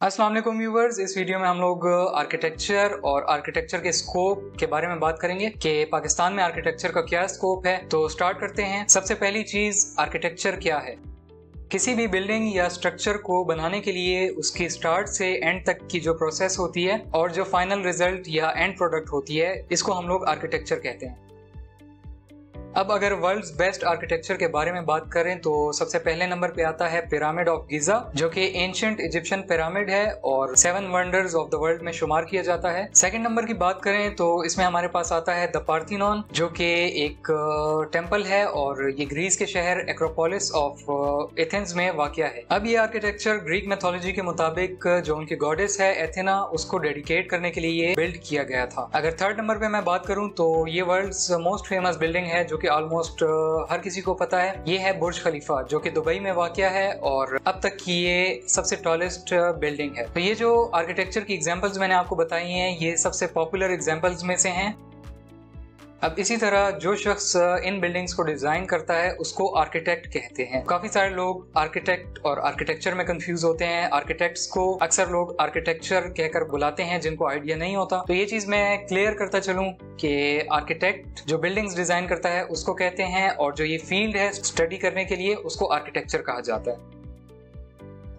अस्सलाम वालेकुम व्यूवर्स, इस वीडियो में हम लोग आर्किटेक्चर और आर्किटेक्चर के स्कोप के बारे में बात करेंगे कि पाकिस्तान में आर्किटेक्चर का क्या स्कोप है। तो स्टार्ट करते हैं। सबसे पहली चीज, आर्किटेक्चर क्या है। किसी भी बिल्डिंग या स्ट्रक्चर को बनाने के लिए उसकी स्टार्ट से एंड तक की जो प्रोसेस होती है और जो फाइनल रिजल्ट या एंड प्रोडक्ट होती है, इसको हम लोग आर्किटेक्चर कहते हैं। अब अगर वर्ल्ड्स बेस्ट आर्किटेक्चर के बारे में बात करें तो सबसे पहले नंबर पे आता है पिरामिड ऑफ गिजा, जो कि एंशिएंट इजिप्शियन पिरामिड है और 7 वंडर्स ऑफ द वर्ल्ड में शुमार किया जाता है। सेकंड नंबर की बात करें तो इसमें हमारे पास आता है द पार्थेनॉन, जो कि एक टेम्पल है और ये ग्रीस के शहर एक्रोपोलिस ऑफ एथेंस में वाक़या है। अब ये आर्किटेक्चर ग्रीक मैथोलॉजी के मुताबिक जो उनकी गॉडेस है एथेना, उसको डेडिकेट करने के लिए बिल्ड किया गया था। अगर थर्ड नंबर पे मैं बात करूं तो ये वर्ल्ड्स मोस्ट फेमस बिल्डिंग है जो कि ऑलमोस्ट हर किसी को पता है। ये है बुर्ज खलीफा, जो कि दुबई में वाक़या है और अब तक की ये सबसे टॉलेस्ट बिल्डिंग है। तो ये जो आर्किटेक्चर की एग्जांपल्स मैंने आपको बताई हैं, ये सबसे पॉपुलर एग्जांपल्स में से हैं। अब इसी तरह जो शख्स इन बिल्डिंग्स को डिजाइन करता है उसको आर्किटेक्ट कहते हैं। काफी सारे लोग आर्किटेक्ट और आर्किटेक्चर में कंफ्यूज होते हैं। आर्किटेक्ट्स को अक्सर लोग आर्किटेक्चर कहकर बुलाते हैं जिनको आइडिया नहीं होता। तो ये चीज मैं क्लियर करता चलूं कि आर्किटेक्ट जो बिल्डिंग्स डिजाइन करता है उसको कहते हैं और जो ये फील्ड है स्टडी करने के लिए उसको आर्किटेक्चर कहा जाता है।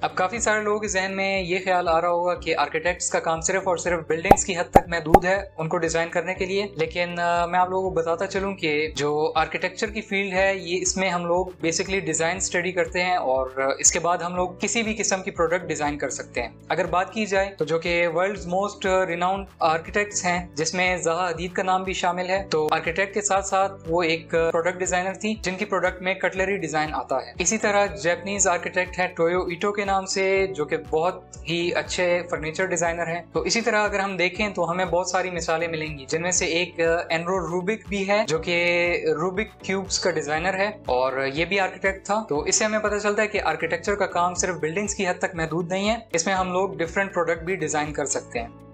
अब काफी सारे लोगों के जहन में ये ख्याल आ रहा होगा कि आर्किटेक्ट्स का काम सिर्फ और सिर्फ बिल्डिंग्स की हद तक महदूद है उनको डिजाइन करने के लिए, लेकिन मैं आप लोगों को बताता चलूं कि जो आर्किटेक्चर की फील्ड है ये इसमें हम लोग बेसिकली डिजाइन स्टडी करते हैं और इसके बाद हम लोग किसी भी किस्म की प्रोडक्ट डिजाइन कर सकते हैं। अगर बात की जाए तो जो कि वर्ल्ड्स मोस्ट रिनाउंड आर्किटेक्ट्स हैं जिसमें ज़हा हदीद का नाम भी शामिल है, तो आर्किटेक्ट के साथ साथ वो एक प्रोडक्ट डिजाइनर थी जिनकी प्रोडक्ट में कटलरी डिजाइन आता है। इसी तरह जापानीज आर्किटेक्ट है टोयो इटो के नाम से, जो कि बहुत ही अच्छे फर्नीचर डिजाइनर हैं। तो इसी तरह अगर हम देखें तो हमें बहुत सारी मिसालें मिलेंगी, जिनमें से एक एनरो रूबिक भी है जो कि रूबिक क्यूब्स का डिजाइनर है और ये भी आर्किटेक्ट था। तो इससे हमें पता चलता है कि आर्किटेक्चर का काम सिर्फ बिल्डिंग्स की हद तक महदूद नहीं है, इसमें हम लोग डिफरेंट प्रोडक्ट भी डिजाइन कर सकते हैं।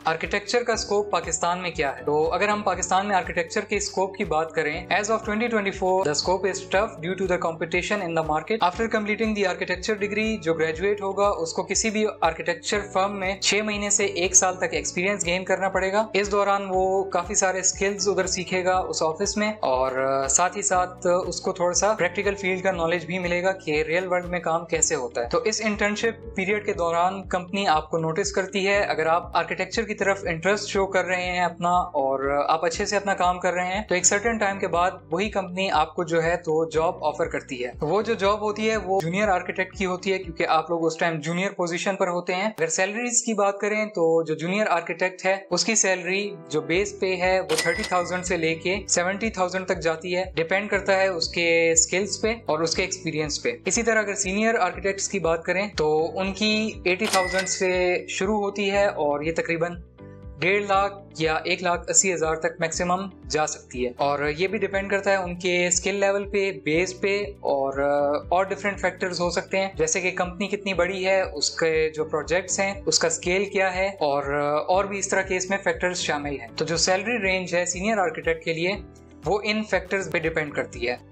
आर्किटेक्चर का स्कोप पाकिस्तान में क्या है, तो अगर हम पाकिस्तान में आर्किटेक्चर के स्कोप की बात करें, as of 2024 the scope is tough due to the competition in the market. After completing the architecture degree, जो ग्रेजुएट होगा उसको किसी भी आर्किटेक्चर फर्म में 6 महीने से 1 साल तक एक्सपीरियंस गेन करना पड़ेगा। इस दौरान वो काफी सारे स्किल्स उधर सीखेगा उस ऑफिस में और साथ ही साथ उसको थोड़ा सा प्रैक्टिकल फील्ड का नॉलेज भी मिलेगा कि रियल वर्ल्ड में काम कैसे होता है। तो इस इंटर्नशिप पीरियड के दौरान कंपनी आपको नोटिस करती है। अगर आप आर्किटेक्चर तरफ इंटरेस्ट शो कर रहे हैं अपना और आप अच्छे से अपना काम कर रहे हैं, तो एक सर्टेन टाइम के बाद वही कंपनी आपको जो है तो जॉब ऑफर करती है। वो जो जॉब होती है वो जूनियर आर्किटेक्ट की होती है, क्योंकि आप लोग उस टाइम जूनियर पोजीशन पर होते हैं। अगर सैलरीज की बात करें तो जो जूनियर आर्किटेक्ट है उसकी सैलरी जो बेस पे है वो 30,000 से लेके 70,000 तक जाती है। डिपेंड करता है उसके स्किल्स पे और उसके एक्सपीरियंस पे। इसी तरह अगर सीनियर आर्किटेक्ट्स की बात करें तो उनकी 80,000 से शुरू होती है और ये तकरीबन 1.5 लाख या 1,80,000 तक मैक्सिमम जा सकती है। और ये भी डिपेंड करता है उनके स्किल लेवल पे, बेस पे और डिफरेंट फैक्टर्स हो सकते हैं, जैसे कि कंपनी कितनी बड़ी है, उसके जो प्रोजेक्ट्स हैं उसका स्केल क्या है और भी इस तरह के इसमें फैक्टर्स शामिल हैं। तो जो सैलरी रेंज है सीनियर आर्किटेक्ट के लिए वो इन फैक्टर्स पे डिपेंड करती है।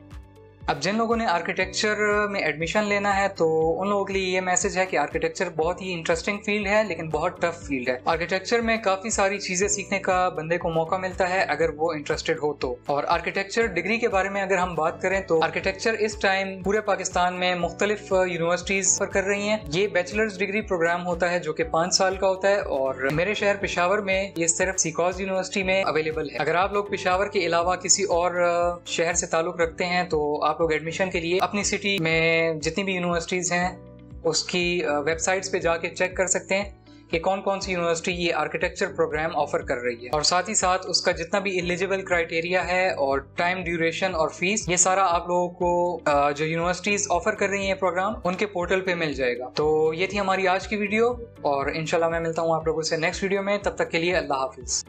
अब जिन लोगों ने आर्किटेक्चर में एडमिशन लेना है तो उन लोगों के लिए ये मैसेज है कि आर्किटेक्चर बहुत ही इंटरेस्टिंग फील्ड है लेकिन बहुत टफ फील्ड है। आर्किटेक्चर में काफी सारी चीजें सीखने का बंदे को मौका मिलता है अगर वो इंटरेस्टेड हो तो। और आर्किटेक्चर डिग्री के बारे में अगर हम बात करें तो आर्किटेक्चर इस टाइम पूरे पाकिस्तान में मुख्तलिफ यूनिवर्सिटीज पर कर रही है। ये बैचलर्स डिग्री प्रोग्राम होता है जो कि 5 साल का होता है और मेरे शहर पेशावर में ये सिर्फ सीकॉज यूनिवर्सिटी में अवेलेबल है। अगर आप लोग पेशावर के अलावा किसी और शहर से ताल्लुक रखते हैं तो आप लोग एडमिशन के लिए अपनी सिटी में जितनी भी यूनिवर्सिटीज हैं उसकी वेबसाइट्स पे जाके चेक कर सकते हैं कि कौन कौन सी यूनिवर्सिटी ये आर्किटेक्चर प्रोग्राम ऑफर कर रही है और साथ ही साथ उसका जितना भी एलिजिबल क्राइटेरिया है और टाइम ड्यूरेशन और फीस, ये सारा आप लोगों को जो यूनिवर्सिटीज ऑफर कर रही हैं प्रोग्राम उनके पोर्टल पे मिल जाएगा। तो ये थी हमारी आज की वीडियो और इंशाल्लाह मैं मिलता हूँ आप लोगों से नेक्स्ट वीडियो में। तब तक के लिए अल्लाह हाफिज।